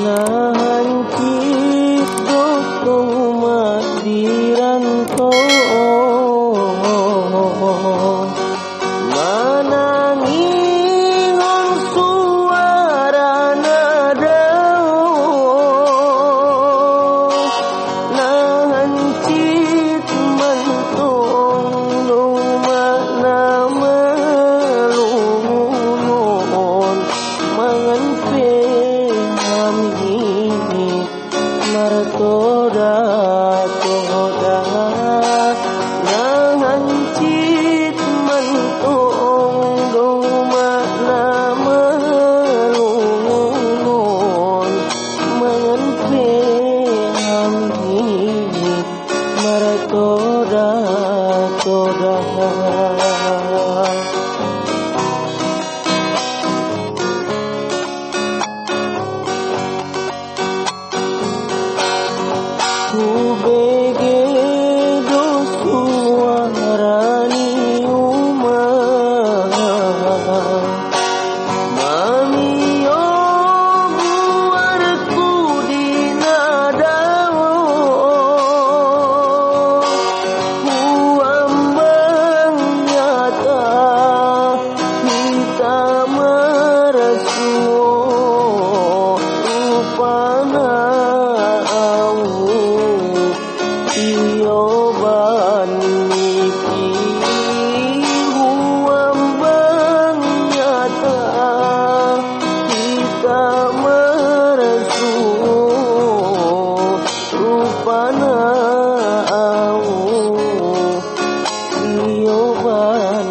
nahan cido madiranto manangingon suara nadao nahan cid mentong lumana melungun mangan martoda toda nahan cid mentong lumana melungun mangan martoda toda kubege dosuarani umah mami yo buarku dinadao kuambang nyata minta merasuo rupana Ioban niki huambang nyata kita meresu rupana au Ioban